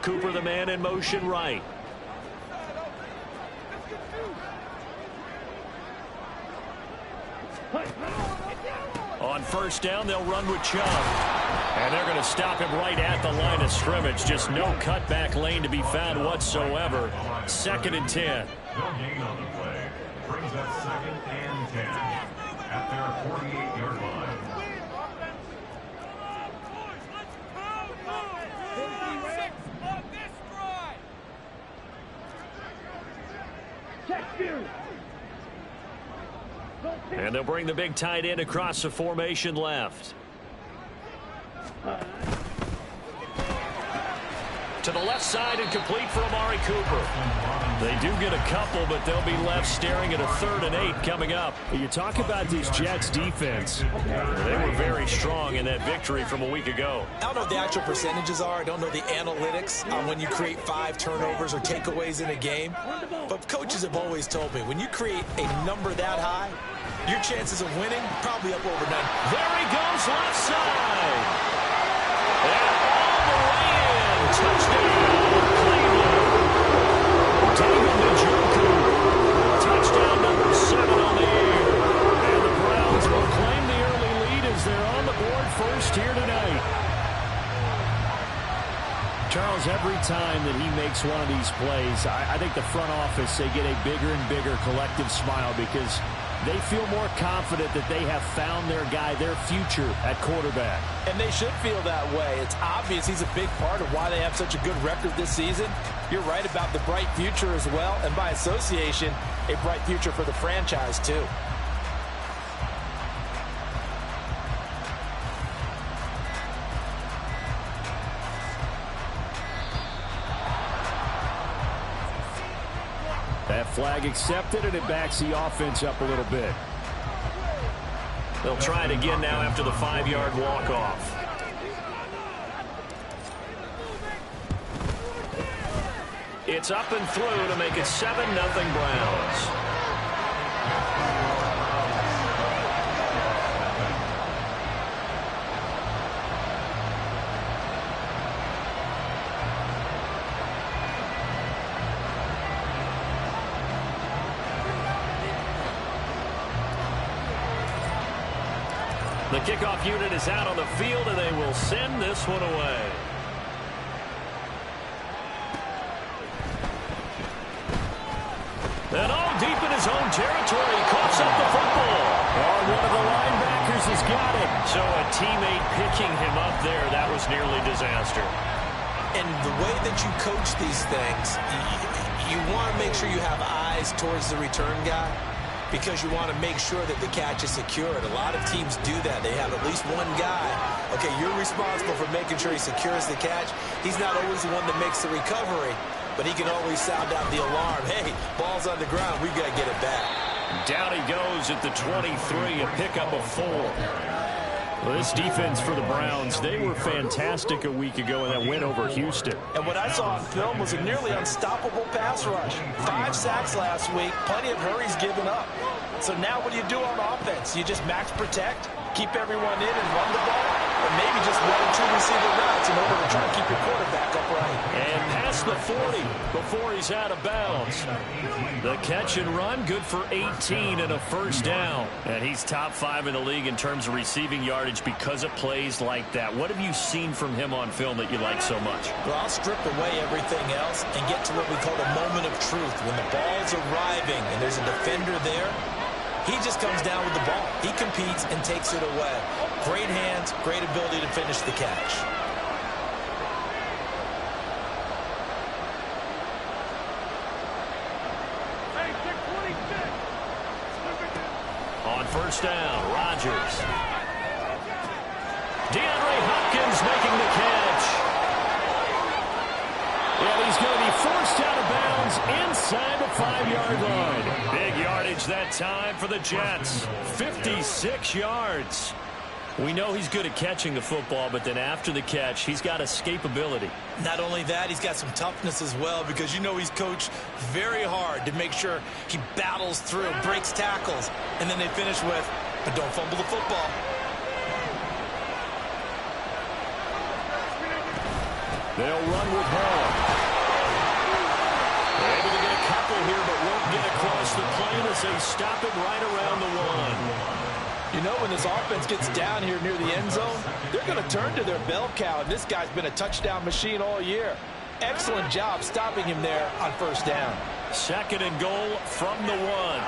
Cooper, the man in motion right. On first down, they'll run with Chubb. And they're going to stop him right at the line of scrimmage. Just no cutback lane to be found whatsoever. 2nd and 10. No gain on the play. Brings up 2nd and 10 at their 48-yard line. And they'll bring the big tight end across the formation left. To the left side and complete for Amari Cooper. They do get a couple, but they'll be left staring at a 3rd and 8 coming up. You talk about this Jets defense. They were very strong in that victory from a week ago. I don't know what the actual percentages are. I don't know the analytics on when you create 5 turnovers or takeaways in a game. But coaches have always told me, when you create a number that high, your chances of winning probably up over 9. There he goes, left side. And all the way in. Touchdown, Cleveland. David Njoku. Touchdown number 7 on the year. And the Browns will claim the early lead as they're on the board first here tonight. Charles, every time that he makes one of these plays, I think the front office, they get a bigger and bigger collective smile because they feel more confident that they have found their guy, their future at quarterback. And they should feel that way. It's obvious he's a big part of why they have such a good record this season. You're right about the bright future as well, and by association, a bright future for the franchise too. That flag accepted, and it backs the offense up a little bit. They'll try it again now after the 5-yard walk-off. It's up and through to make it 7-0 Browns. The kickoff unit is out on the field, and they will send this one away. And all deep in his own territory, he coughs up the football. Oh, one of the linebackers has got it. So a teammate picking him up there, that was nearly disaster. And the way that you coach these things, you want to make sure you have eyes towards the return guy, because you want to make sure that the catch is secured. A lot of teams do that. They have at least one guy. Okay, you're responsible for making sure he secures the catch. He's not always the one that makes the recovery, but he can always sound out the alarm. Hey, ball's on the ground. We've got to get it back. Down he goes at the 23, a pickup of 4. Well, this defense for the Browns, they were fantastic a week ago in that win over Houston. And what I saw on film was a nearly unstoppable pass rush. 5 sacks last week, plenty of hurries given up. So now what do you do on offense? You just max protect, keep everyone in and run the ball, or maybe just 1 or 2 receiver routes in order to try to keep your quarterback upright. And past the 40 before he's out of bounds. The catch and run, good for 18 and a first down. And he's top 5 in the league in terms of receiving yardage because of plays like that. What have you seen from him on film that you like so much? Well, I'll strip away everything else and get to what we call the moment of truth. When the ball's arriving and there's a defender there, he just comes down with the ball. He competes and takes it away. Great hands, great ability to finish the catch. On first down, Rodgers. DeAndre Hopkins making the catch. And he's going to be forced out of bounds inside the 5-yard line. Big yardage that time for the Jets. 56 yards. We know he's good at catching the football, but then after the catch, he's got escapability. Not only that, he's got some toughness as well, because you know he's coached very hard to make sure he battles through, breaks tackles, and then they finish with But don't fumble the football. They'll run with Hall. Able to get a couple here, but won't get across the plane as they stop him right around the one. You know, when this offense gets down here near the end zone, they're going to turn to their bell cow, and this guy's been a touchdown machine all year. Excellent job stopping him there on first down. 2nd and goal from the one.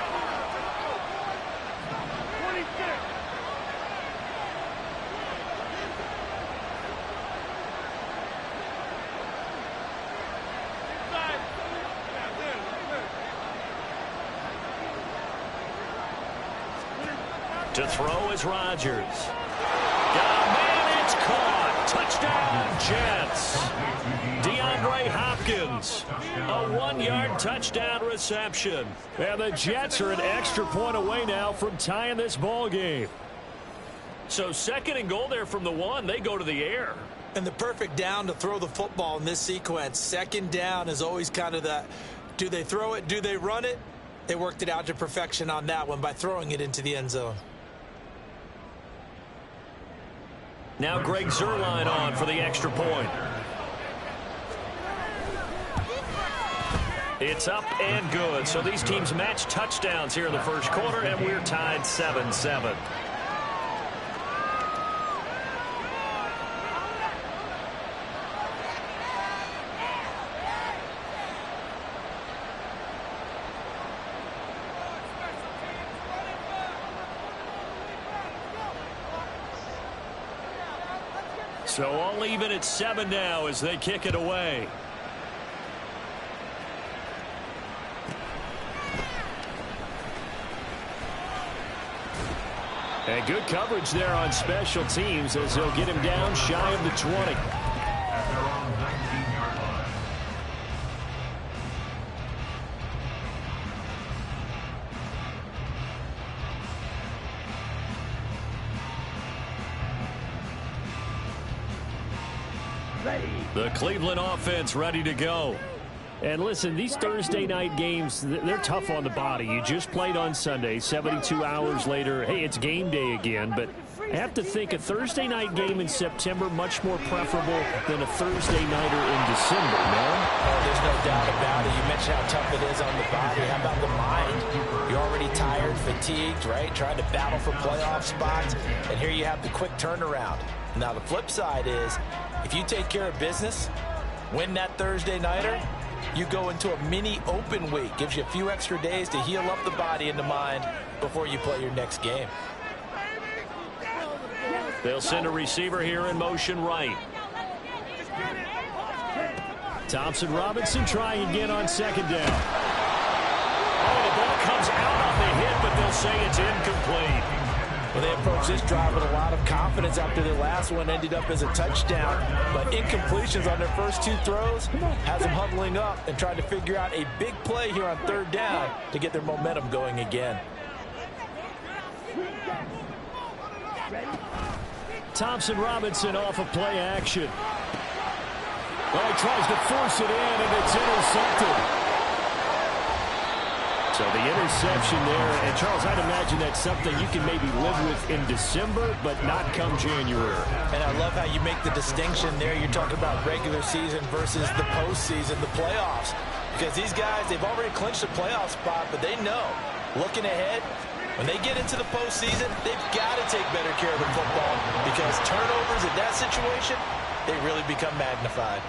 To throw is Rodgers. Got a man, it's caught. Touchdown, Jets. DeAndre Hopkins, a 1-yard touchdown reception. And the Jets are an extra point away now from tying this ball game. So 2nd and goal there from the one. They go to the air. And the perfect down to throw the football in this sequence. 2nd down is always kind of the, do they throw it, do they run it? They worked it out to perfection on that one by throwing it into the end zone. Now Greg Zuerlein on for the extra point. It's up and good. So these teams match touchdowns here in the first quarter, and we're tied 7-7. So all even at 7 now as they kick it away. And good coverage there on special teams as they'll get him down shy of the 20. At their own 19-yard line. The Cleveland offense ready to go. And listen, these Thursday night games, they're tough on the body. You just played on Sunday, 72 hours later. Hey, it's game day again, but I have to think a Thursday night game in September much more preferable than a Thursday nighter in December, man. Oh, there's no doubt about it. You mentioned how tough it is on the body. How about the mind? You're already tired, fatigued, right? Trying to battle for playoff spots, and here you have the quick turnaround. Now, the flip side is, if you take care of business, win that Thursday nighter, you go into a mini open week. Gives you a few extra days to heal up the body and the mind before you play your next game. They'll send a receiver here in motion right. Thompson Robinson trying again on 2nd down. Oh, the ball comes out off the hit, but they'll say it's incomplete. Well, they approached this drive with a lot of confidence after their last one ended up as a touchdown. But incompletions on their first 2 throws has them huddling up and trying to figure out a big play here on 3rd down to get their momentum going again. Thompson Robinson off of play action. Well, he tries to force it in, and it's intercepted. So the interception there, and Charles, I'd imagine that's something you can maybe live with in December, but not come January. And I love how you make the distinction there. You're talking about regular season versus the postseason, the playoffs. Because these guys, they've already clinched a playoff spot, but they know, looking ahead, when they get into the postseason, they've got to take better care of the football because turnovers in that situation, they really become magnified.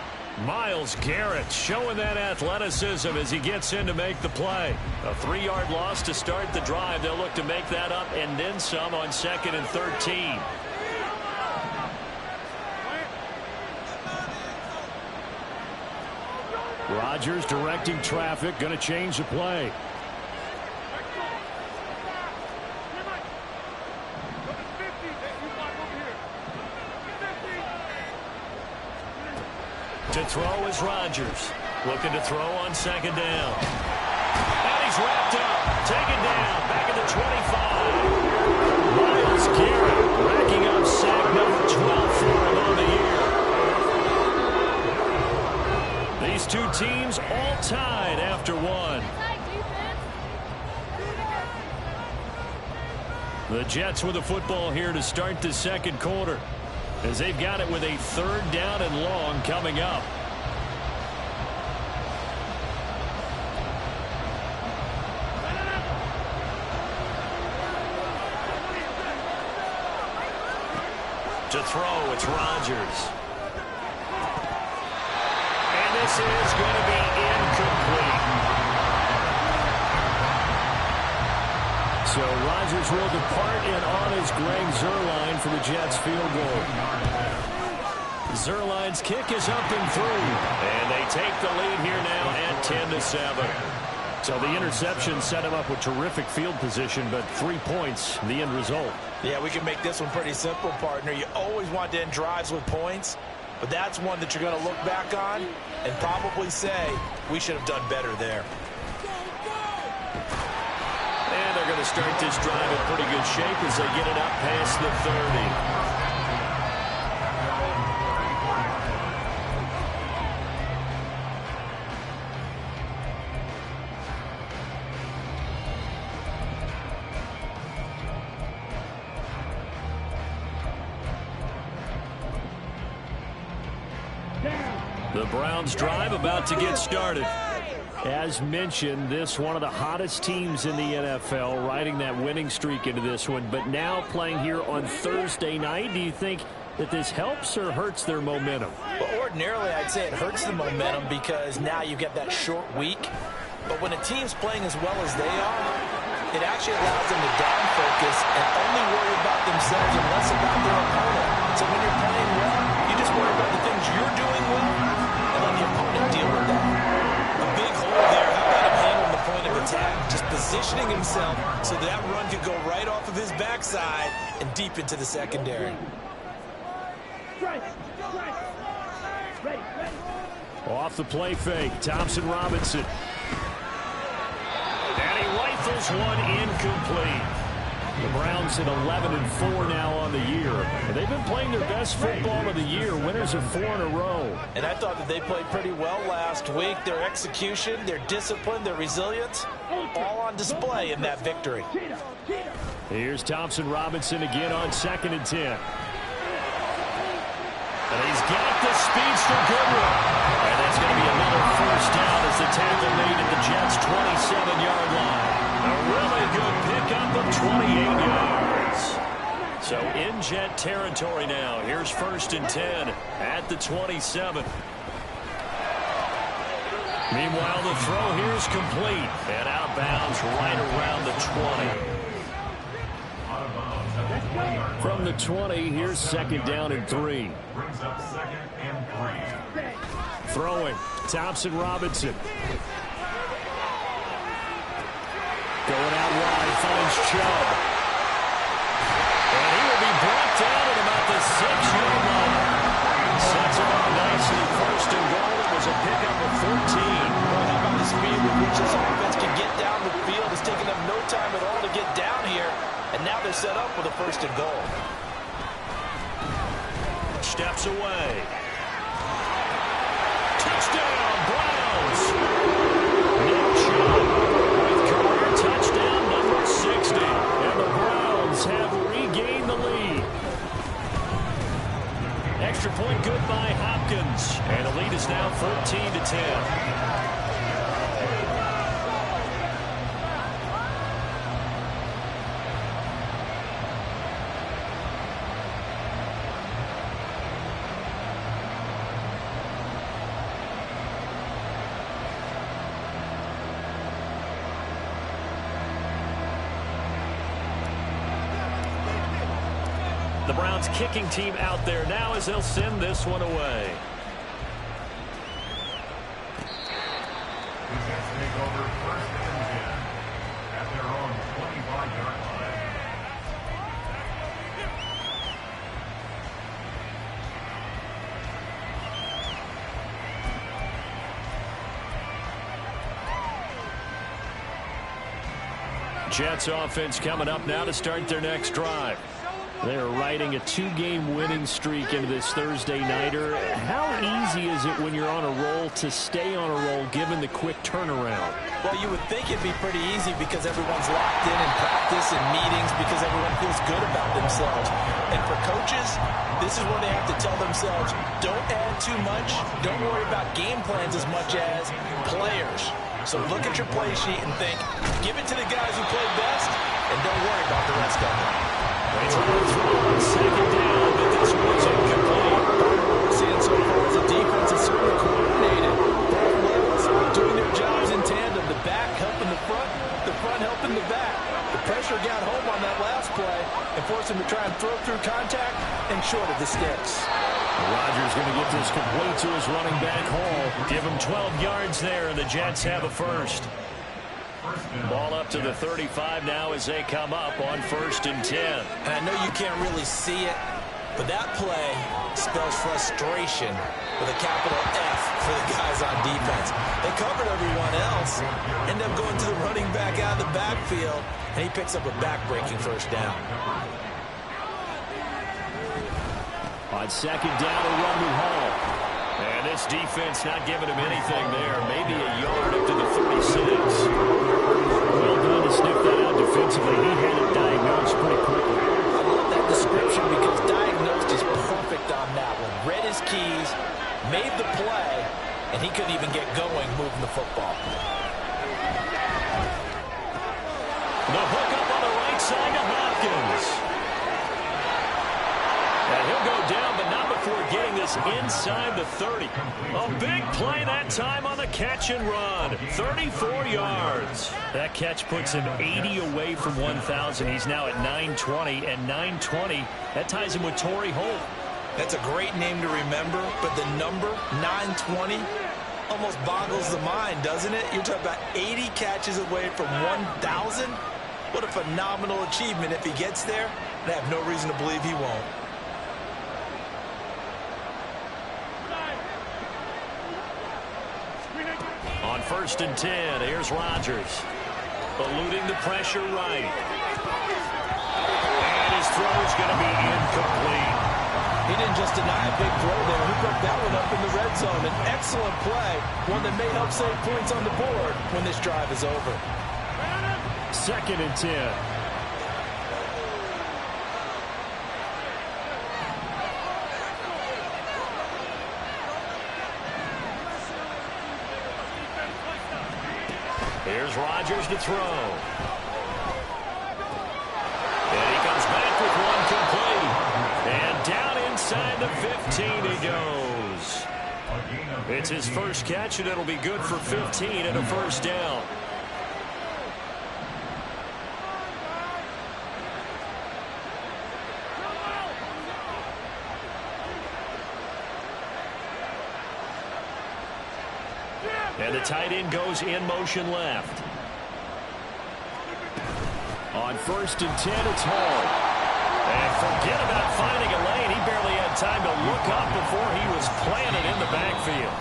Myles Garrett showing that athleticism as he gets in to make the play. A 3-yard loss to start the drive. They'll look to make that up and then some on 2nd and 13. Rodgers directing traffic, going to change the play. To throw is Rodgers. Looking to throw on 2nd down. And he's wrapped up. Taken down. Back at the 25. Myles Garrett racking up sack number 12 for him on the year. These 2 teams all tied after 1. The Jets with the football here to start the second quarter, as they've got it with a 3rd down and long coming up. To throw, it's Rodgers. And this is going to be incomplete. So Rodgers will depart, and on is Greg Zuerlein for the Jets field goal. Zuerlein's kick is up and through, and they take the lead here now at 10-7. So the interception set him up with terrific field position, but 3 points, the end result. Yeah, we can make this one pretty simple, partner. You always want to end drives with points, but that's one that you're going to look back on and probably say, we should have done better there. And they're going to start this drive in pretty good shape as they get it up past the 30. The Browns drive about to get started. As mentioned, this one of the hottest teams in the NFL, riding that winning streak into this one, but now playing here on Thursday night. Do you think that this helps or hurts their momentum? Well, ordinarily, I'd say it hurts the momentum because now you get that short week. But when a team's playing as well as they are, it actually allows them to down focus and only worry about themselves and less about their opponent. So when you're playing well, you just worry about the things you're doing well and let the opponent deal with that. A big hole there. How about him handling the point of attack? Just positioning himself so that run could go right off of his backside and deep into the secondary. Off the play fake, Thompson Robinson. And he rifles one incomplete. The Browns at 11-4 now on the year. They've been playing their best football of the year. Winners of 4 in a row. And I thought that they played pretty well last week. Their execution, their discipline, their resilience, all on display in that victory. Here's Thompson Robinson again on 2nd and 10. And he's got the speedster Goodwin. And that's going to be another 1st down as the tackle made at the Jets' 27-yard line. A really good pickup of 28 yards. So in Jet territory now. Here's 1st and 10 at the 27. Meanwhile, the throw here is complete. And out of bounds right around the 20. From the 20, here's 2nd down and 3. Brings up 2nd and 3. Throwing, Thompson Robinson. Going out wide, finds Chubb. And he will be brought down at about the 6-yard line. Sets him up nicely, 1st and goal. It was a pickup of 14. Well, how about the speed with which this offense can get down the field? It's taken them no time at all to get down here. And now they're set up with a 1st and goal. Steps away. Touchdown, Browns. Nick Chubb with career touchdown number 60. And the Browns have regained the lead. Extra point good by Hopkins. And the lead is now 14-10. The Browns kicking team out there now as they'll send this one away. The Jets take over 1st and 10 at their own 25-yard line. Jets offense coming up now to start their next drive. They're riding a 2-game winning streak into this Thursday nighter. How easy is it when you're on a roll to stay on a roll given the quick turnaround? Well, you would think it'd be pretty easy because everyone's locked in practice and meetings because everyone feels good about themselves. And for coaches, this is where they have to tell themselves, don't add too much, don't worry about game plans as much as players. So look at your play sheet and think, give it to the guys who play best, and don't worry about the rest of them. It's on the throw on second down, but this one's incomplete. What we're seeing so far is the defense is certainly coordinated. Both levels doing their jobs in tandem. The back helping the front helping the back. The pressure got home on that last play and forced him to try and throw through contact and short of the sticks. Rodgers going to get this complete to his running back Hall. Give him 12 yards there, and the Jets have a first. Ball up to the 35 now as they come up on 1st and 10. And I know you can't really see it, but that play spells frustration with a capital F for the guys on defense. They covered everyone else, end up going to the running back out of the backfield, and he picks up a back-breaking first down. On second down, a run with Hall. And this defense not giving him anything there. Maybe a yard up to the 36. Well done to sniff that out defensively. He had it diagnosed pretty quickly. I love that description because diagnosed is perfect on that one. Read his keys, made the play, and he couldn't even get going moving the football. The hook up on the right side to Hopkins. And he'll go down, but not before getting this inside the 30. A big play that time on the catch and run. 34 yards. That catch puts him 80 away from 1,000. He's now at 920, and 920, that ties him with Torrey Holt. That's a great name to remember, but the number, 920, almost boggles the mind, doesn't it? You're talking about 80 catches away from 1,000? What a phenomenal achievement if he gets there, and I have no reason to believe he won't. On 1st and 10, here's Rodgers. Eluding the pressure right. And his throw's going to be incomplete. He didn't just deny a big throw there. He broke that one up in the red zone. An excellent play, one that may help save points on the board when this drive is over. 2nd and 10. Here's Rodgers to throw. And he comes back with one complete. And down inside the 15 he goes. It's his first catch, and it'll be good for 15 and a first down. And the tight end goes in motion left. On 1st and 10, it's Hall. And forget about finding a lane. He barely had time to look up before he was planted in the backfield.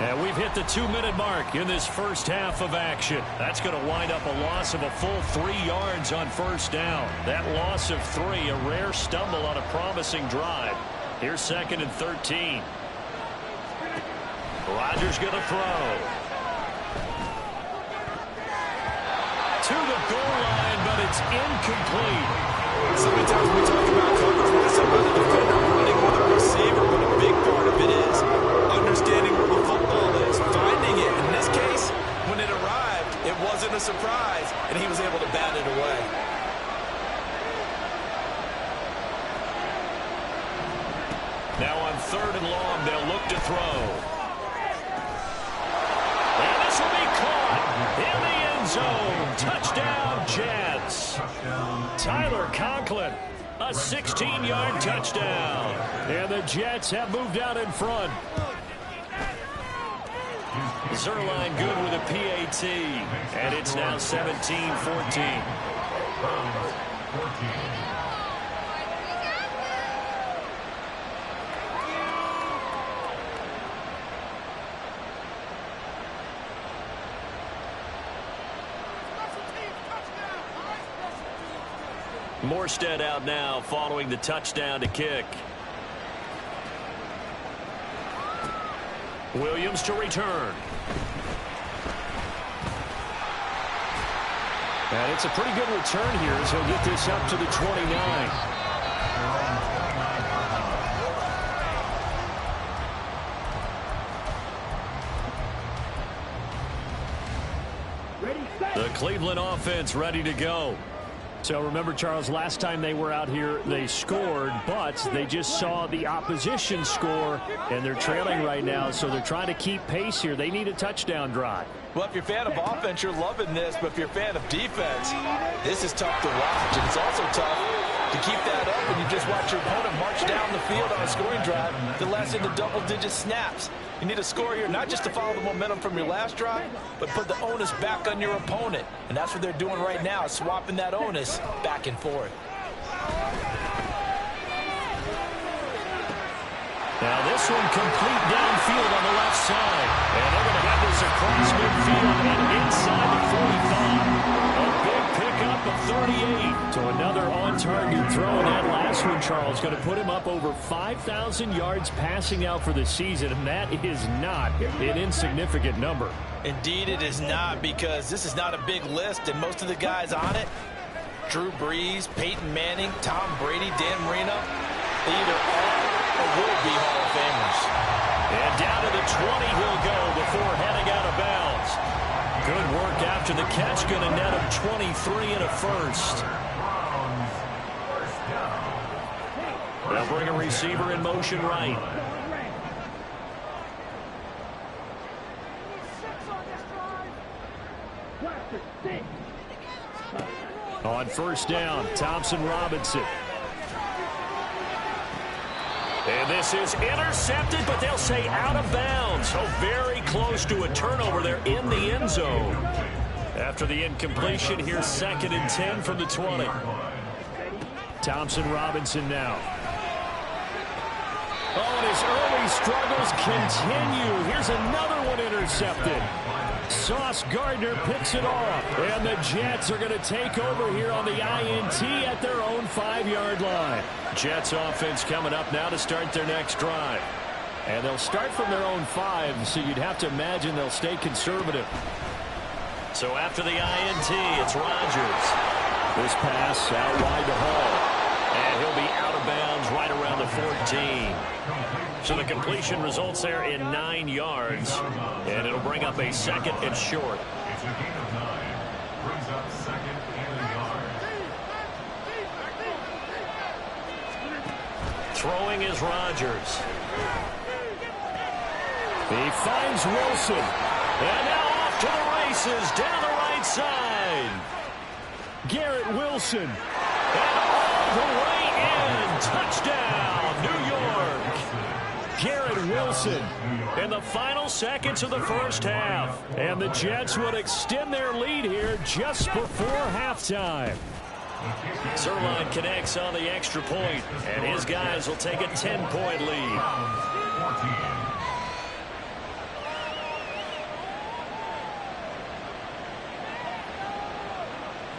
And we've hit the 2-minute mark in this first half of action. That's going to wind up a loss of a full 3 yards on first down. That loss of 3, a rare stumble on a promising drive. Here's 2nd and 13. Rodgers going to throw. To the goal line, but it's incomplete. So many times we talk about coverage with somebody, the defender running with a receiver, but a big part of it is understanding where the football is, finding it. In this case, when it arrived, it wasn't a surprise, and he was able to bat it away. Now on 3rd and long, they'll look to throw. And this will be caught in the end zone. Touchdown, Jets. Tyler Conklin, a 16-yard touchdown. And the Jets have moved out in front. Zerline good with a PAT. And it's now 17-14. Morstead out now following the touchdown to kick. Williams to return. And it's a pretty good return here as he'll get this up to the 29. The Cleveland offense ready to go. So remember, Charles, last time they were out here, they scored, but they just saw the opposition score, and they're trailing right now, so they're trying to keep pace here. They need a touchdown drive. Well, if you're a fan of offense, you're loving this, but if you're a fan of defense, this is tough to watch, and it's also tough to keep that up when you just watch your opponent march down the field on a scoring drive that lasts into double-digit snaps. You need a score here, not just to follow the momentum from your last drive, but put the onus back on your opponent. And that's what they're doing right now, swapping that onus back and forth. Now this one complete downfield on the left side. And they're going to have this across midfield and inside the 45. A big pickup of 38. So another on-target throw. And that last one, Charles, going to put him up over 5,000 yards passing out for the season. And that is not an insignificant number. Indeed it is not, because this is not a big list, and most of the guys on it, Drew Brees, Peyton Manning, Tom Brady, Dan Marino, they either are or will be Hall of Famers. And down to the 20 he'll go before heading out of bounds. Good work after the catch, going to net him 23 and a first. They'll bring a receiver in motion right. On first down, Thompson Robinson. And this is intercepted, but they'll say out of bounds. So very close to a turnover there in the end zone. After the incompletion, here's 2nd and 10 from the 20. Thompson Robinson now. Oh, and his early struggles continue. Here's another one intercepted. Sauce Gardner picks it off. And the Jets are going to take over here on the INT at their own 5-yard line. Jets offense coming up now to start their next drive. And they'll start from their own 5, so you'd have to imagine they'll stay conservative. So after the INT, it's Rodgers. This pass out wide to Hall. And he'll be out of bounds right around the 14. So the completion results there in 9 yards. And it'll bring up a 2nd and short. It's a gain of 9. Brings up 2nd and a yard. Throwing is Rodgers. He finds Wilson. And now off to the races down the right side. Garrett Wilson. And all the way in. Touchdown, New York. Garrett Wilson in the final seconds of the first half. And the Jets would extend their lead here just before halftime. Zerline connects on the extra point, and his guys will take a 10-point lead.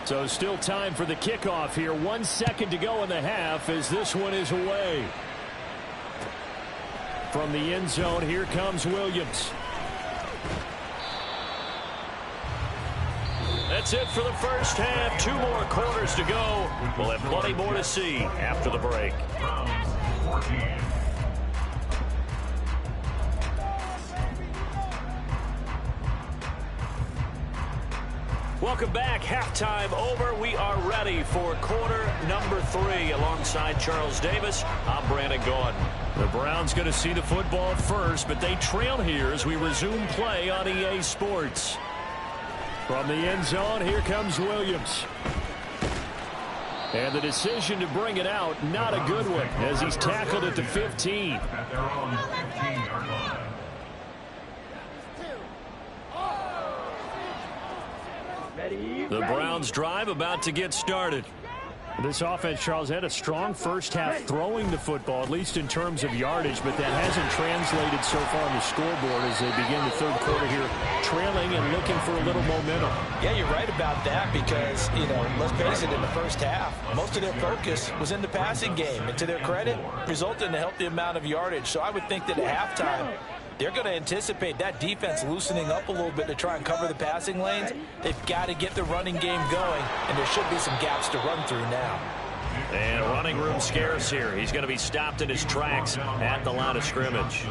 So still time for the kickoff here. 1 second to go in the half as this one is away. From the end zone, here comes Williams. That's it for the first half. 2 more quarters to go. We'll have plenty more to see after the break. Welcome back. Halftime over. We are ready for quarter number 3. Alongside Charles Davis, I'm Brandon Gaudin. The Browns going to see the football first, but they trail here as we resume play on EA Sports. From the end zone, here comes Williams. And the decision to bring it out, not a good one, as he's tackled at the 15. At their own 15-yard line. The Browns drive about to get started. This offense, Charles, had a strong first half throwing the football, at least in terms of yardage, but that hasn't translated so far on the scoreboard as they begin the third quarter here, trailing and looking for a little momentum. Yeah, you're right about that because, let's face it, in the first half, most of their focus was in the passing game. And to their credit, resulted in a healthy amount of yardage. So I would think that at halftime, they're going to anticipate that defense loosening up a little bit to try and cover the passing lanes. They've got to get the running game going, and there should be some gaps to run through now. And running room scarce here. He's going to be stopped in his tracks at the line of scrimmage.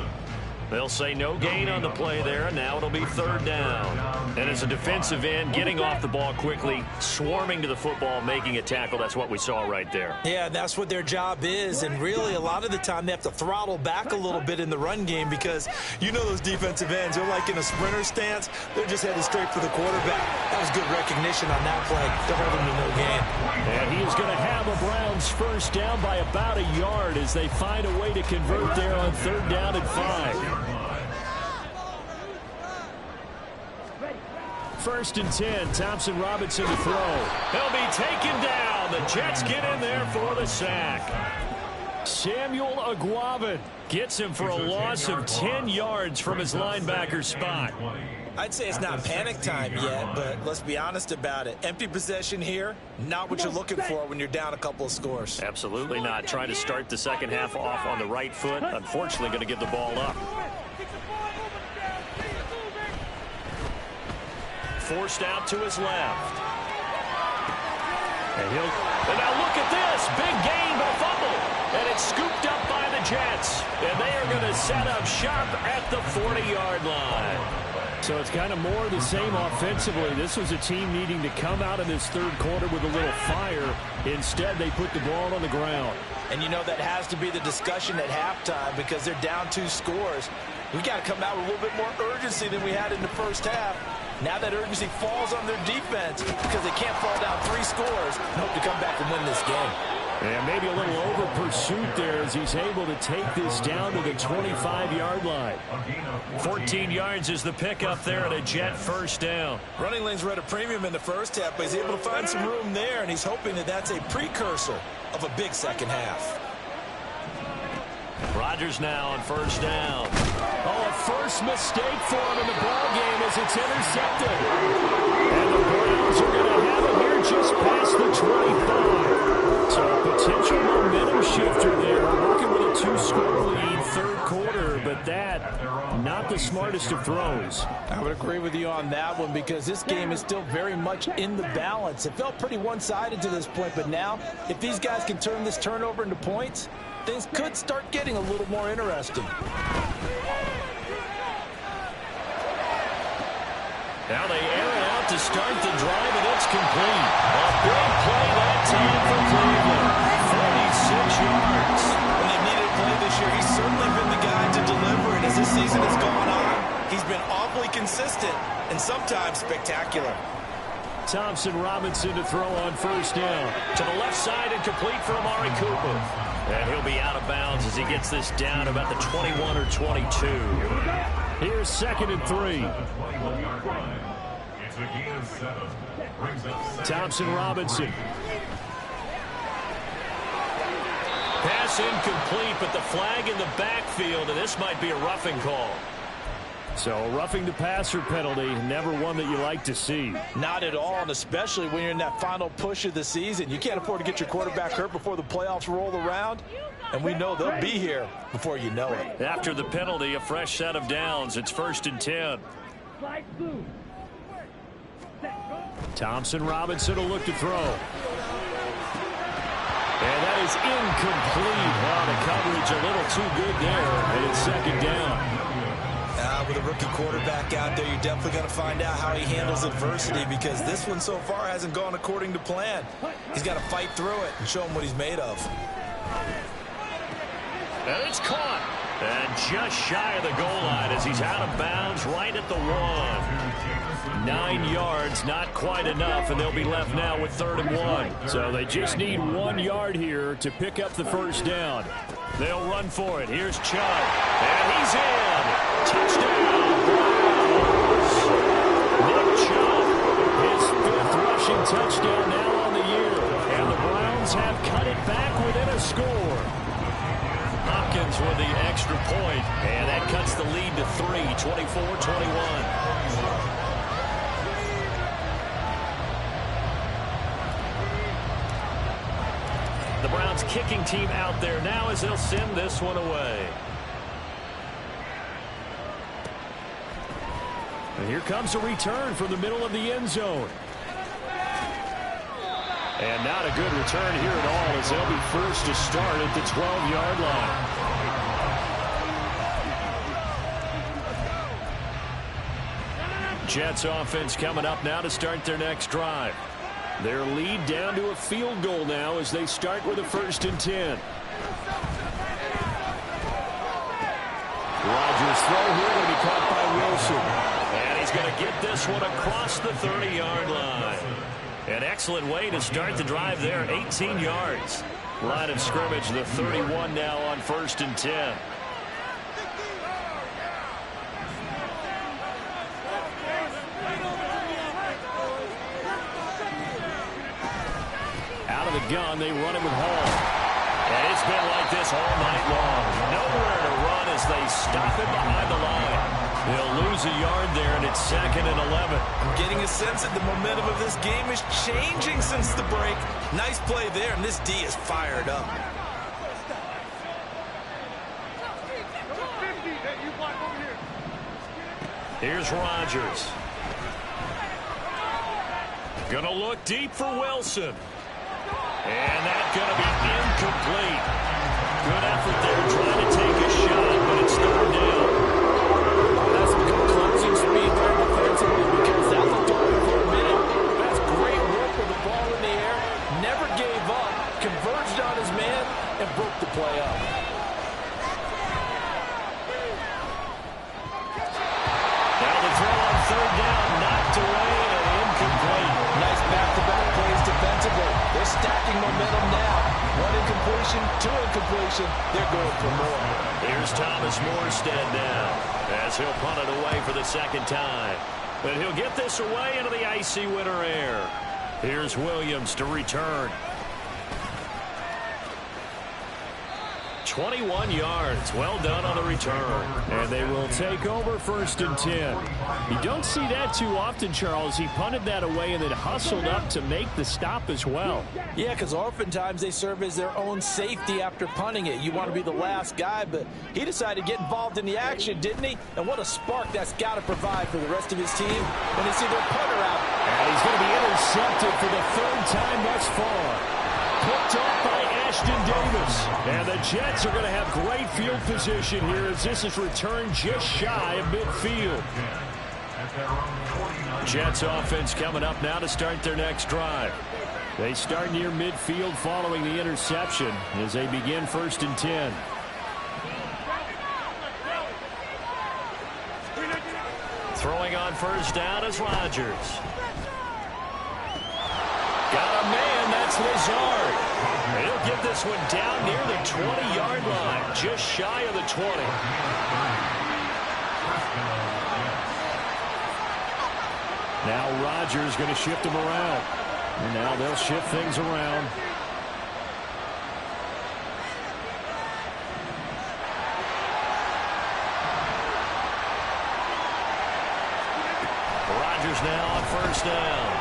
They'll say no gain on the play there. Now it'll be third down. And as a defensive end, getting off the ball quickly, swarming to the football, making a tackle. That's what we saw right there. Yeah, that's what their job is. And really, a lot of the time, they have to throttle back a little bit in the run game because those defensive ends, they're like in a sprinter stance. They're just headed straight for the quarterback. That was good recognition on that play to hold him to no gain. And he is going to have a Browns first down by about a yard as they find a way to convert there on third down and 5. First and 10, Thompson Robinson to throw. He'll be taken down. The Jets get in there for the sack. Samuel Aguavin gets him for a loss of 10 yards from his linebacker spot. I'd say it's not panic time yet, but let's be honest about it. Empty possession here, not what you're looking for when you're down a couple of scores. Absolutely not. Trying to start the second half off on the right foot. Unfortunately, going to give the ball up. Forced out to his left. And now look at this. Big gain, but a fumble. And it's scooped up by the Jets. And they are going to set up shop at the 40-yard line. So it's kind of more of the same offensively. This was a team needing to come out in this third quarter with a little fire. Instead, they put the ball on the ground. And that has to be the discussion at halftime because they're down 2 scores. We got to come out with a little bit more urgency than we had in the first half. Now that urgency falls on their defense because they can't fall down 3 scores and hope to come back and win this game. And maybe a little over pursuit there as he's able to take this down to the 25-yard line. 14 yards is the pickup there at a Jet first down. Running lanes were at a premium in the first half, but he's able to find some room there, and he's hoping that that's a precursor of a big second half. Rodgers now on first down. Oh, a first mistake for him in the ball game as it's intercepted. And the Browns are going to have it here just past the 25. So a potential momentum shifter there. Working with a 2-score lead third quarter, but that not the smartest of throws. I would agree with you on that one because this game is still very much in the balance. It felt pretty one-sided to this point, but now if these guys can turn this turnover into points, things could start getting a little more interesting. Now they air it out to start the drive, and it's complete. A big play that time for Cleveland. 46 yards. When they've needed a play this year, he's certainly been the guy to deliver, and as this season has gone on, he's been awfully consistent and sometimes spectacular. Thompson Robinson to throw on first down. To the left side and complete for Amari Cooper. And he'll be out of bounds as he gets this down about the 21 or 22. Here's second and 3. Thompson Robinson. Pass incomplete, but the flag in the backfield, and this might be a roughing call. So roughing the passer penalty, never one that you like to see. Not at all, and especially when you're in that final push of the season. You can't afford to get your quarterback hurt before the playoffs roll around, and we know they'll be here before you know it. After the penalty, a fresh set of downs. It's first and 10. Thompson Robinson will look to throw. And that is incomplete. Wow, the coverage a little too good there, and it's second down. With a rookie quarterback out there, you're definitely going to find out how he handles adversity because this one so far hasn't gone according to plan. He's got to fight through it and show him what he's made of. And it's caught. And just shy of the goal line as he's out of bounds right at the 1. 9 yards, not quite enough, and they'll be left now with 3rd and 1. So they just need 1 yard here to pick up the first down. They'll run for it. Here's Chubb. And he's in. Touchdown, Browns. Nick Chubb, his 5th rushing touchdown now on the year. And the Browns Browns have cut it back within a score. Hopkins with the extra point, and that cuts the lead to 3, 24-21. The Browns kicking team out there now as they'll send this one away. And here comes a return from the middle of the end zone. And not a good return here at all as they'll be forced to start at the 12-yard line. Jets offense coming up now to start their next drive. Their lead down to a field goal now as they start with a 1st and 10. Rodgers' throw here will be caught by Wilson. And he's going to get this one across the 30-yard line. An excellent way to start the drive there, 18 yards. Line of scrimmage, the 31 now on 1st and 10. Out of the gun, they run it with Hall. And it's been like this all night long. Nowhere to run as they stop it behind the line. They'll lose a yard there, and it's 2nd and 11. I'm getting a sense that the momentum of this game is changing since the break. Nice play there, and this D is fired up. Here's Rodgers. Gonna look deep for Wilson. And that's gonna be incomplete. Good effort there trying to take a shot, but it's third down. That's some good closing speed there defensively because that's a throw for a minute. That's great work with the ball in the air. Never gave up, converged on his man, and broke the play up. Now the throw on third down, knocked away and incomplete. Nice back-to-back plays defensively. They're stacking momentum now. 1 incompletion, 2 incompletion. They're going for more. Here's Thomas Morstead now as he'll punt it away for the 2nd time. But he'll get this away into the icy winter air. Here's Williams to return. 21 yards. Well done on the return. And they will take over 1st and 10. You don't see that too often, Charles. He punted that away and then hustled up to make the stop as well. Yeah, because oftentimes they serve as their own safety after punting it. You want to be the last guy, but he decided to get involved in the action, didn't he? And what a spark that's got to provide for the rest of his team when they see their punter out. And he's going to be intercepted for the 3rd time thus far. Picked off by Ashton Davis. And the Jets are going to have great field position here as this is returned just shy of midfield. Jets offense coming up now to start their next drive. They start near midfield following the interception as they begin 1st and 10. Throwing on 1st down is Rodgers. Got a man, that's Lazard. He'll get this one down near the 20-yard line, just shy of the 20. Now Rodgers going to shift him around. And now they'll shift things around. Rodgers now on 1st down.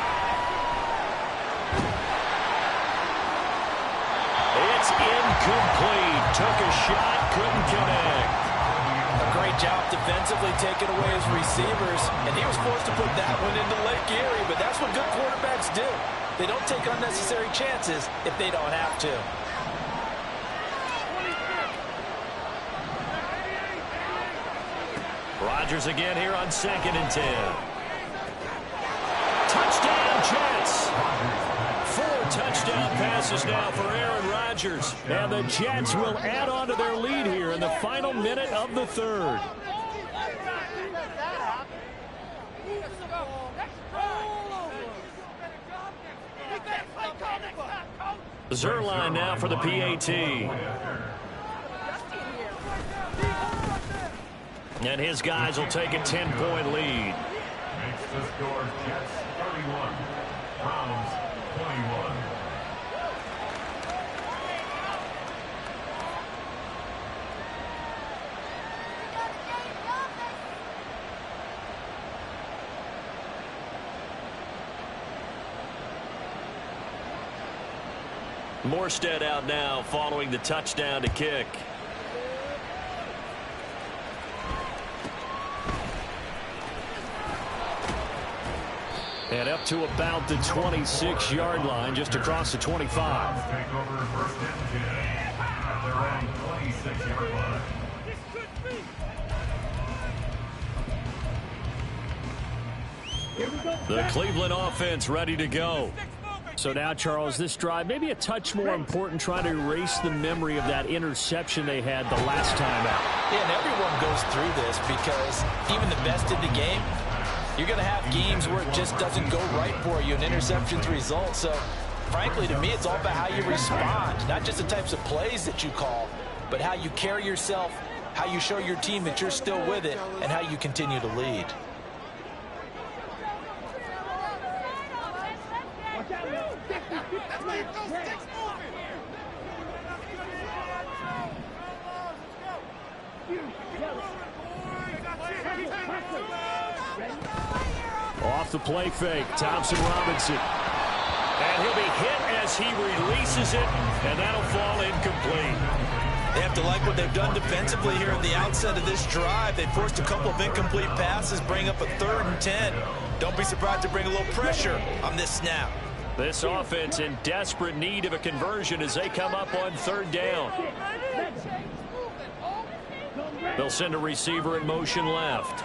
It's incomplete. Took a shot, couldn't connect. A great job defensively taking away his receivers, and he was forced to put that one into Lake Erie, but that's what good quarterbacks do. They don't take unnecessary chances if they don't have to. Rodgers again here on 2nd and 10. Touchdown, Jets. 4 touchdown passes now for Aaron Rodgers. And the Jets will add on to their lead here in the final minute of the 3rd. Zuerlein now for the PAT. And his guys will take a 10-point lead. Makes the score Jets 31, Browns 21. Morstead out now following the touchdown to kick. And up to about the 26-yard line, just across the 25. Take over first and 10 at their own 26-yard line. The Cleveland offense ready to go. So now, Charles, this drive maybe a touch more important, trying to erase the memory of that interception they had the last time out. Yeah, and everyone goes through this because even the best in the game, you're going to have games where it just doesn't go right for you, and interceptions result. So, frankly, to me, it's all about how you respond, not just the types of plays that you call, but how you carry yourself, how you show your team that you're still with it, and how you continue to lead. Off the play fake, Thompson Robinson. And he'll be hit as he releases it, and that'll fall incomplete. They have to like what they've done defensively here at the outset of this drive. They forced a couple of incomplete passes, bring up a 3rd and 10. Don't be surprised to bring a little pressure on this snap. This offense in desperate need of a conversion as they come up on 3rd down. They'll send a receiver in motion left.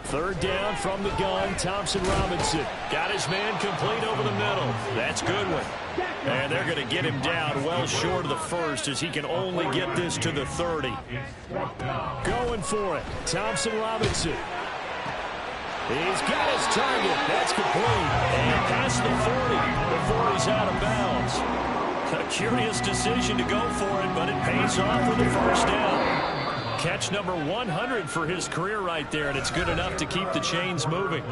3rd down from the gun, Thompson Robinson. Got his man complete over the middle. That's Goodwin. And they're going to get him down well short of the first as he can only get this to the 30. Going for it, Thompson Robinson. He's got his target. That's complete. And past the 40 before he's out of bounds. A curious decision to go for it, but it pays off with a 1st down. Catch number 100 for his career right there, and it's good enough to keep the chains moving.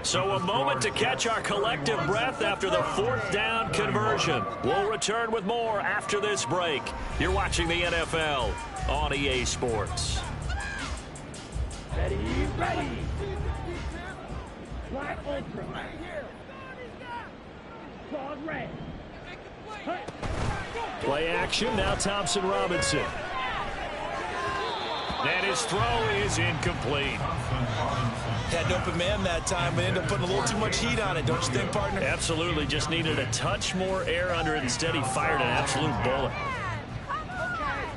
So a moment to catch our collective breath after the 4th down conversion. We'll return with more after this break. You're watching the NFL on EA Sports. Ready. Black Ultra. Claude Red. Play action, now Thompson Robinson. And his throw is incomplete. Had an open man that time, but ended up putting a little too much heat on it, don't you think, partner? Absolutely, just needed a touch more air under it. Instead, he fired an absolute bullet. Okay,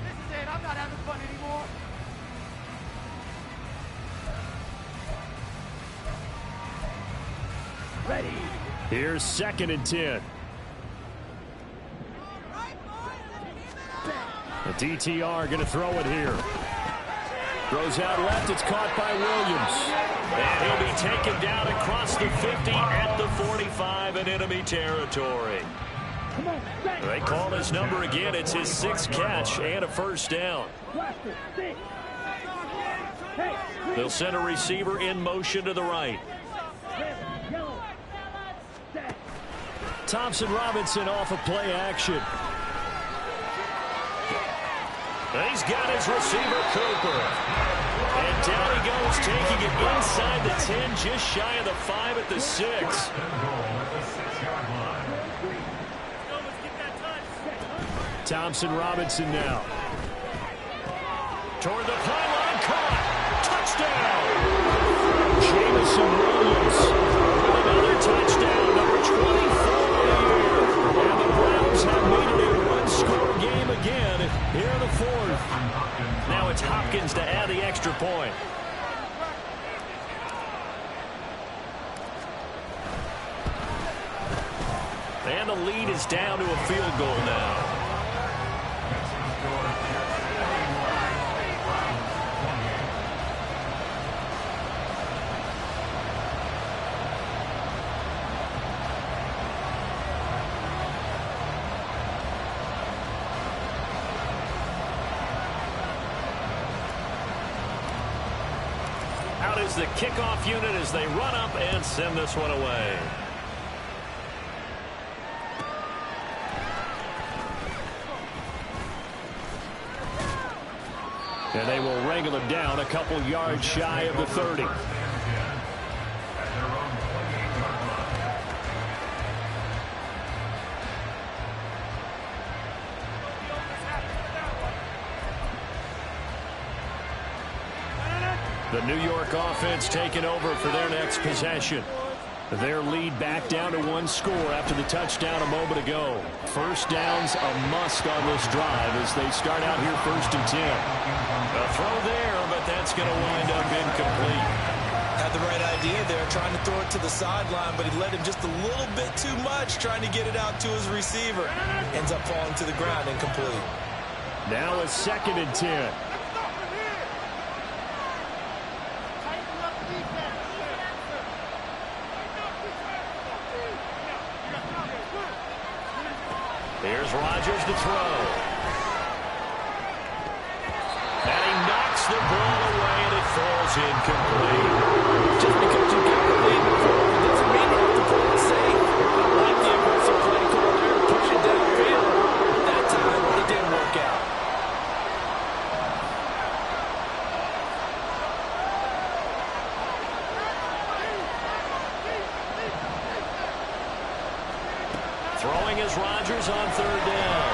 this is it. I'm not having fun anymore. Ready. Here's 2nd and 10. The DTR going to throw it here. Throws out left. It's caught by Williams. And he'll be taken down across the 50 at the 45 in enemy territory. They call his number again. It's his 6th catch and a 1st down. They'll send a receiver in motion to the right. Thompson Robinson off of play action. He's got his receiver, Cooper. And down he goes, taking it inside the 10, just shy of the 5 at the 6. Thompson Robinson now. Toward the pylon, caught. Touchdown! Jameson Williams with another touchdown, number 24 of the year. And the Browns have made it a one-score game again here in the 4th. Now it's Hopkins to add the extra point. And the lead is down to a field goal now. Out is the kickoff unit as they run up and send this one away. And they will wrangle him down a couple yards shy of the 30. The New York offense taking over for their next possession. Their lead back down to one score after the touchdown a moment ago. First down's a must on this drive as they start out here 1st and 10. A throw there, but that's going to wind up incomplete. Had the right idea there, trying to throw it to the sideline, but he led him just a little bit too much, trying to get it out to his receiver. Ends up falling to the ground, incomplete. Now a 2nd and 10. Here's Rodgers to throw. And he knocks the ball away, and it falls incomplete. Just because you got the lead before doesn't mean you have to play it safe. I like the aggressive play call there, push it downfield. That time, it didn't work out. Throwing is Rodgers on 3rd down.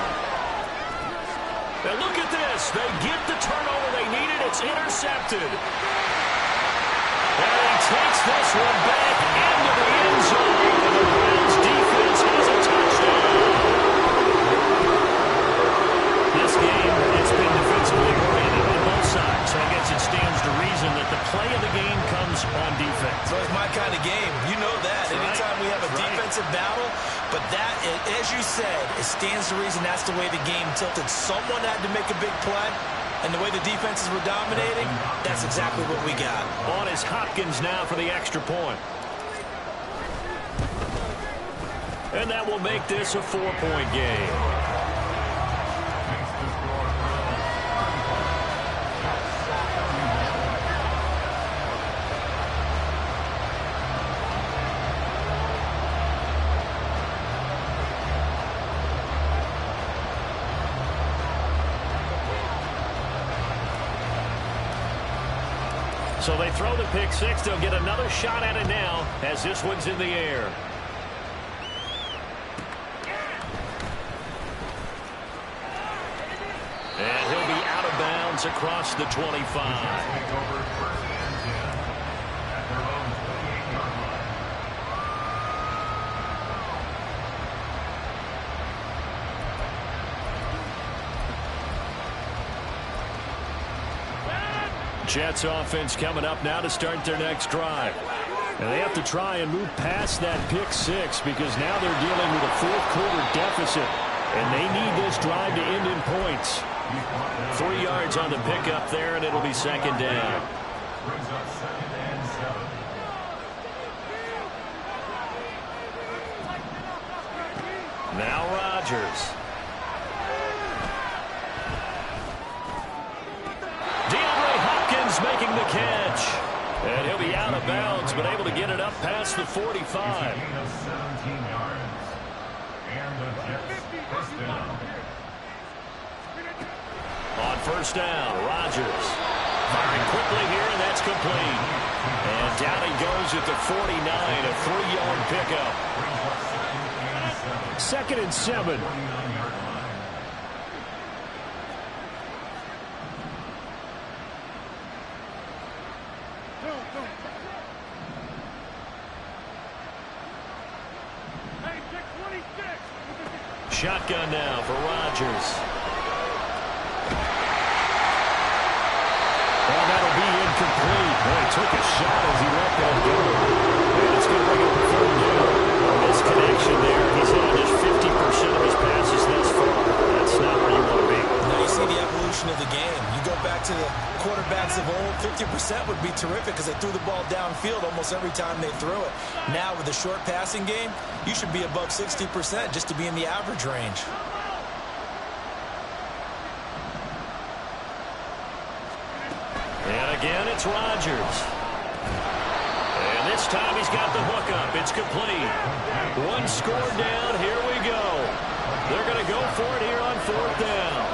And look at this. They get the turnover they needed. It's intercepted. And he takes this one back into the end zone. And the Browns defense has a touchdown. This game has been defensively oriented on both sides. So I guess it stands to reason that the play of the game comes on defense. So it's my kind of game. You know that. Anytime we have a defensive battle, but that, as you said, it stands to reason that's the way the game tilted. Someone had to make a big play, and the way the defenses were dominating, that's exactly what we got. On is Hopkins now for the extra point. And that will make this a 4-point game. So they throw the pick six. They'll get another shot at it now as this one's in the air. And he'll be out of bounds across the 25. Jets offense coming up now to start their next drive. And they have to try and move past that pick six because now they're dealing with a fourth-quarter deficit. And they need this drive to end in points. 3 yards on the pickup there, and it'll be 2nd down. Brings up 2nd and 7. Now Rodgers. Making the catch. And he'll be out of bounds, but able to get it up past the 45. It's a gain of 17 yards. And the Jets first down. On 1st down, Rodgers. Firing quickly here, and that's complete. And down he goes at the 49, a 3-yard pickup. 2nd and 7. 49-yard line. Shotgun now for Rodgers. Well, that'll be incomplete. Boy, he took a shot as he let that go. And it's going to bring up a 3rd down. Misconnection there. He's hit on just 50% of his passes thus far. That's not where you want to be. Now you see the evolution of the game. You go back to the quarterbacks of old, 50% would be terrific because they threw the ball downfield almost every time they threw it. Now with the short passing game, you should be above 60% just to be in the average range. And again, it's Rodgers. And this time he's got the hook up. It's complete. One score down. Here we go. They're going to go for it here on 4th down.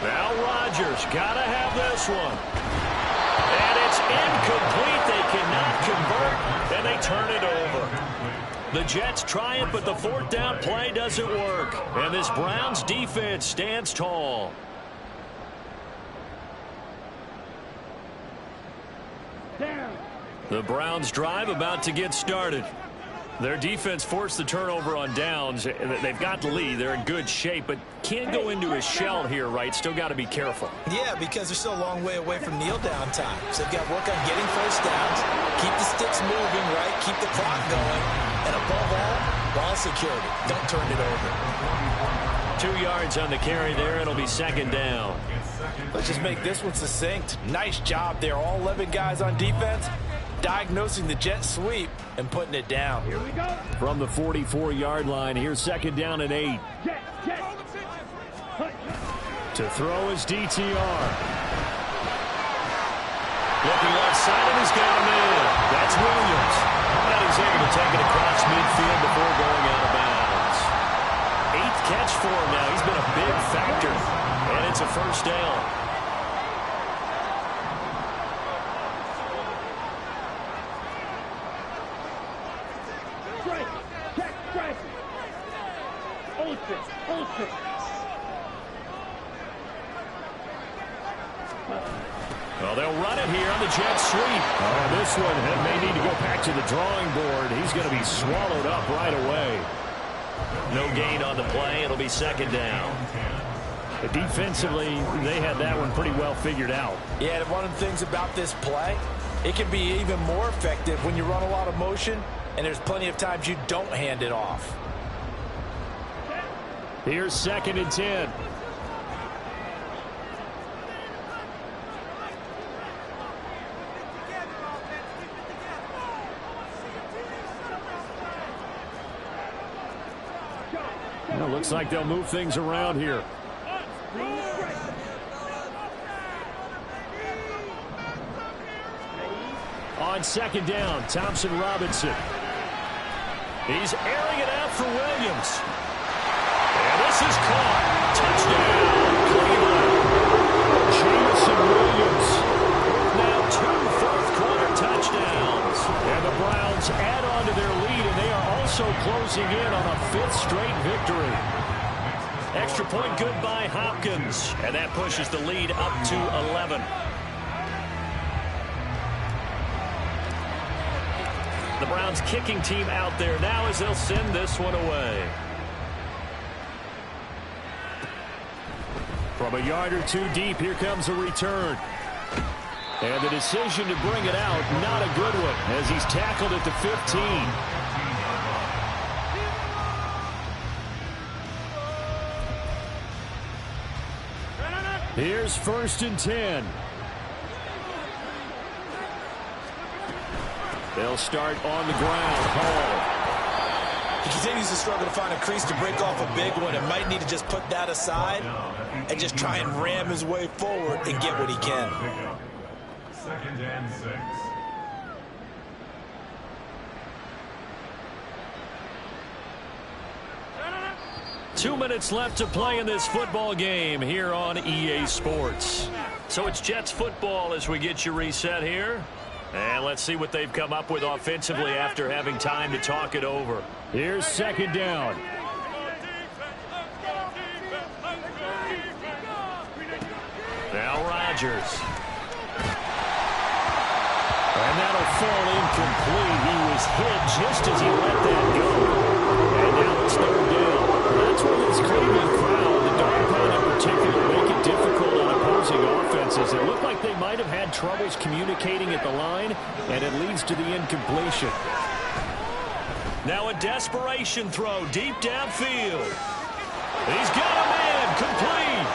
Now Now Rodgers, gotta have this one. And it's incomplete. They cannot convert, and they turn it over. The Jets try it, but the fourth down play doesn't work. And this Browns defense stands tall. The Browns drive about to get started. Their defense forced the turnover on downs. They've got the lead. They're in good shape, but can't go into a shell here, right? Still got to be careful. Yeah, because they're still a long way away from kneel down time. So they've got to work on getting first downs, keep the sticks moving, right? Keep the clock going. And above all, ball security. Don't turn it over. 2 yards on the carry there. It'll be second down. Let's just make this one succinct. Nice job there. All 11 guys on defense diagnosing the jet sweep and putting it down. Here we go. From the 44-yard line, here's second down and 8. To throw is DTR. Looking left side, and he's got him in. That's Williams. And he's able to take it across midfield before going out of bounds. 8th catch for him now. He's been a big factor. And it's a first down. Well, they'll run it here on the jet sweep. Oh, this one may need to go back to the drawing board. He's going to be swallowed up right away. No gain on the play. It'll be second down. Defensively, they had that one pretty well figured out. Yeah, and one of the things about this play, it can be even more effective when you run a lot of motion, and there's plenty of times you don't hand it off. Here's second and 10. Well, looks like they'll move things around here. On second down, Thompson Robinson. He's airing it out for Williams. And this is caught. Touchdown, Cleveland. Jameson Williams. Now 2 fourth-quarter touchdowns. And the Browns add on to their lead, and they are also closing in on a 5th straight victory. Extra point good by Hopkins. And that pushes the lead up to 11. The Browns kicking team out there now as they'll send this one away. From a yard or 2 deep, here comes a return. And the decision to bring it out, not a good one, as he's tackled at the 15. Here's first and 10. They'll start on the ground. Hall. He continues to struggle to find a crease to break off a big one and might need to just put that aside and just try and ram his way forward and get what he can. Second and 6. 2 minutes left to play in this football game here on EA Sports. So it's Jets football as we get you reset here. And let's see what they've come up with offensively after having time to talk it over. Here's second down. Now Rodgers. And that'll fall incomplete. He was hit just as he let that go. And now it's third down. That's where this Cleveland crowd, the dog pound in particular, make it difficult on opposing offenses. It looked like they might have had troubles communicating at the line, and it leads to the incompletion. Now a desperation throw deep downfield. He's got a man complete.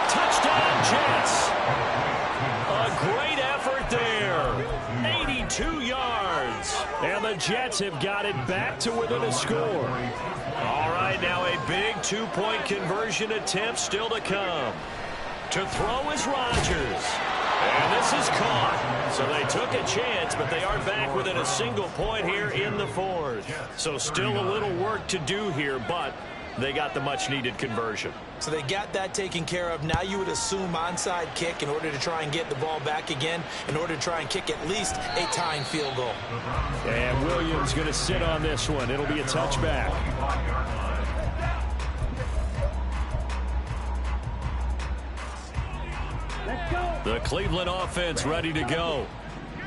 Touchdown Jets. A great effort there. 82 yards. And the Jets have got it back to within a score. All right, now a big 2-point conversion attempt still to come. To throw is Rodgers. And this is caught. So they took a chance, but they are back within a single point here in the fourth. So still a little work to do here, but they got the much-needed conversion. So they got that taken care of. Now you would assume onside kick in order to try and get the ball back again, in order to try and kick at least a tying field goal. And Williams going to sit on this one. It'll be a touchback. The Cleveland offense ready to go.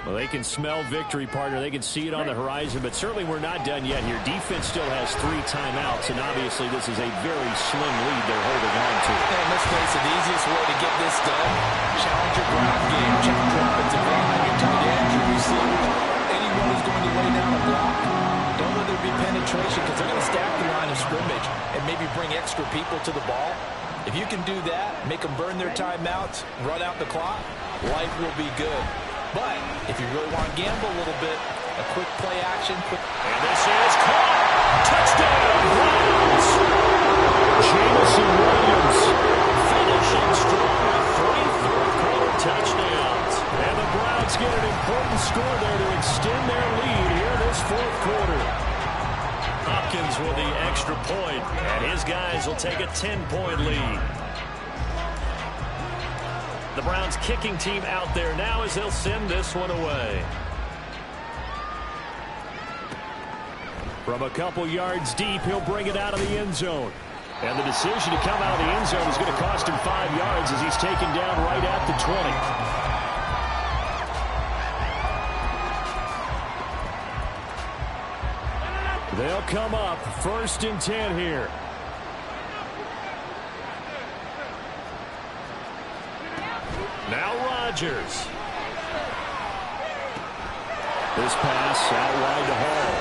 Well, they can smell victory, partner. They can see it on the horizon, but certainly we're not done yet here. Defense still has 3 timeouts, and obviously this is a very slim lead they're holding on to. And let's face it, the easiest way to get this done, challenge your ground game, challenge your offensive line, your tight end, your receiver. Anyone who's going to lay down a block, don't let there be penetration, because they're going to stack the line of scrimmage and maybe bring extra people to the ball. If you can do that, make them burn their timeouts, run out the clock, life will be good. But if you really want to gamble a little bit, a quick play action. And this is caught. Touchdown, Browns. Jameson Williams finishing strong with 3 fourth-quarter touchdowns. And the Browns get an important score there to extend their lead here this fourth quarter. Hopkins with the extra point, and his guys will take a 10-point lead. The Browns kicking team out there now as they'll send this one away. From a couple yards deep, he'll bring it out of the end zone. And the decision to come out of the end zone is going to cost him 5 yards as he's taken down right at the 20. They'll come up 1st and 10 here. Now Rodgers. This pass out wide to Hall.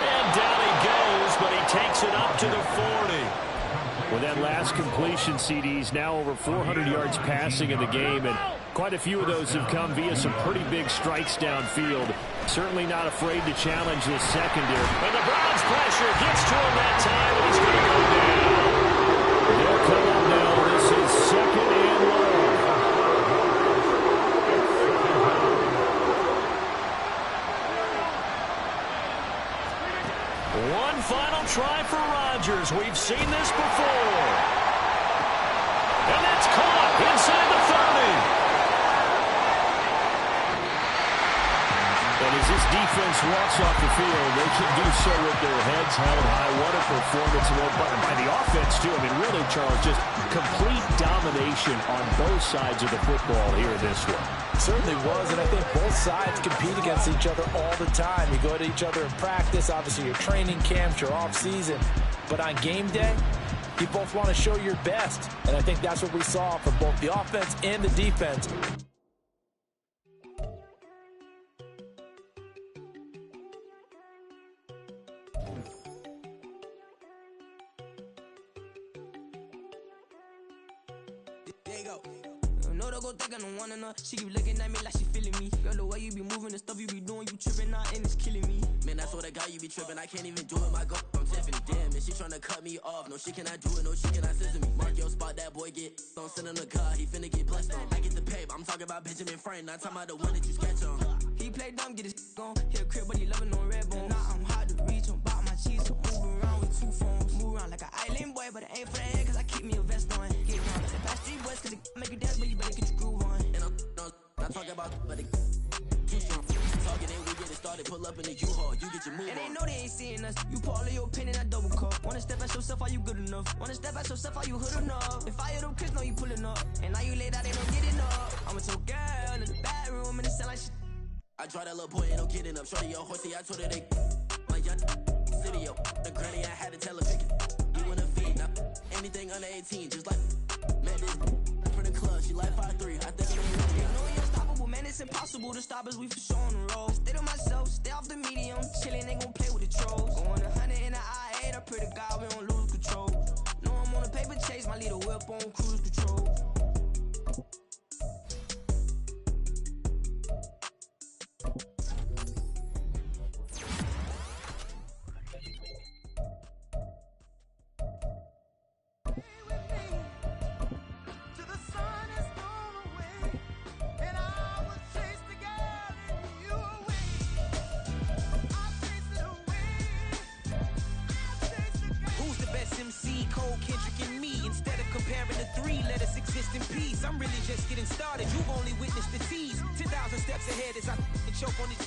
And down he goes, but he takes it up to the 40. With that last completion, CD's now over 400 yards passing in the game, and quite a few of those have come via some pretty big strikes downfield. Certainly not afraid to challenge this secondary. And the Browns pressure gets to him that time, and he's going to go down. They'll come up now. This is 2nd and long. One final try for Rodgers. We've seen this before. And that's caught inside the 30. And as this defense walks off the field, they should do so with their heads held high. What a performance by the offense, too. I mean, really, Charles, just complete domination on both sides of the football here in this one. Certainly was, and I think both sides compete against each other all the time. You go to each other in practice, obviously your training camps, your off-season. But on game day, you both want to show your best. And I think that's what we saw from both the offense and the defense. She keep looking at me like she feeling me. Girl, the way you be moving, the stuff you be doing, you tripping out and it's killing me. Man, I swear to God, you be tripping. I can't even do it. My girl, I'm Tiffany. Damn, and she tryna cut me off. No, she cannot do it. No, she cannot scissor me. Mark your spot, that boy get on. Send him the car, he finna get blessed on. I get the paper. I'm talking about Benjamin Franklin. Not talking about the one that you sketch on. He play dumb, get his gone. Hit a crib, but he loving on red bone. Now I'm hard to reach. I'm about my cheese. So move around with 2 phones. Move around like an island boy, but it ain't for the head, cause I keep me a vest on. Get around like the fast street boys, cause it make you dance, but you better get your groove on. And I'm not talking about, but it too strong. Talking and we get it started, pull up in the U-Haul, you get your move on. And they know they ain't seeing us. You pull all of your pin in that double cup. Wanna step at yourself, are you good enough? Wanna step at yourself, are you hood enough? If I hear them kids, know you pulling up. And now you lay down, they don't get enough. I'm with your girl in the bedroom, and it sound like shit. I draw that little boy, ain't no getting up. Shorty, your horsey, I told her they my young city, yo. The granny, I had to tell her pick it. You in a feed, now anything under 18, just like man, this from the club, she like 5'3". I think it ain't ready. I know we unstoppable, man, it's impossible to stop us, we for sure on the road. Stay to myself, stay off the medium, chillin', ain't gon' play with the trolls. Going 100 in the I-8, I pray to God we don't lose control. Know I'm on a paper chase, my leader whip on cruise control. cause I'm really just getting started. You've only witnessed the tease. 10,000 steps ahead as I choke on these.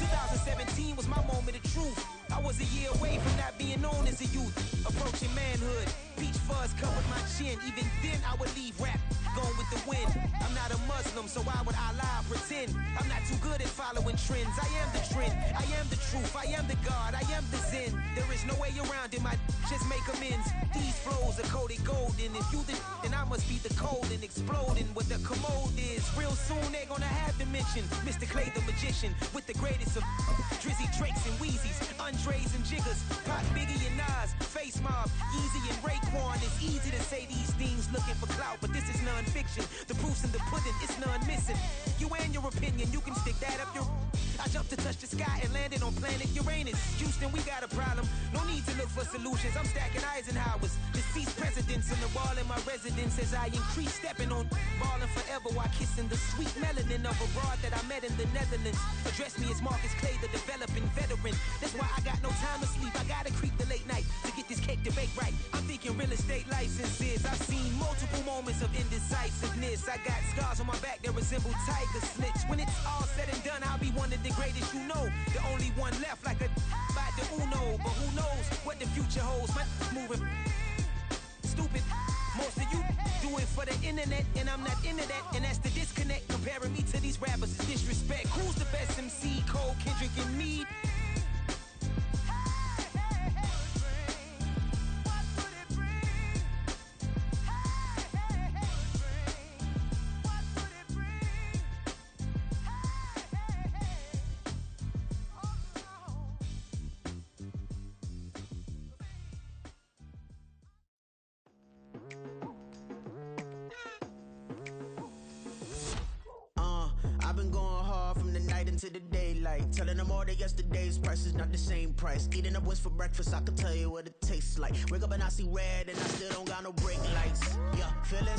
2017 was my moment of truth. I was a year away from not being known as a youth. Approaching manhood, peach fuzz covered my chin. Even then I would leave rap going with the wind. I'm not a Muslim, so why would I lie or pretend? I'm not too good at following trends. I am the trend, I am the truth, I am the God, I am the Zen. There is no way around it, my just make amends. These flows are coated golden. If you the then I must be the cold and exploding what the commode is. Real soon they're gonna have to mention Mr. Clay the magician with the greatest of Drizzy, Drakes, and Wheezies, Andres and Jiggers, Pop, Biggie, and Nas, Face Mob, Easy, and Raekwon. It's easy to say these things looking for clout, but this is non-fiction. The proof's in the pudding, it's none missing. You and your opinion, you can stick that up your. I jumped to touch the sky and landed on planet Uranus. Houston, we got a problem. No need to look for solutions. I'm stacking Eisenhowers, deceased presidents in the wall in my residence as I increase stepping on ballin' forever while kissing the sweet melanin of a broad that I met in the Netherlands. Address me as Marcus Clay, the developing veteran. That's why I got no time to sleep. I gotta creep the late night to get this cake to bake right. I'm thinking real estate licenses. I've seen multiple moments of indecisiveness. I got scars on my back that resemble tiger slits. When it's all said and done, I'll be one of the greatest you know. The only one left like a by the Uno. But who knows what the future holds? My moving stupid. Most of you do it for the internet, and I'm not into that. And that's the disconnect. Comparing me to these rappers is disrespect. Who's the best MC? Cole, Kendrick, and me? I've been going hard from the night into the daylight, telling them all that yesterday's price is not the same price. Eating up what's for breakfast, I can tell you what it tastes like. Wake up and I see red and I still don't got no brake lights. Yeah, feeling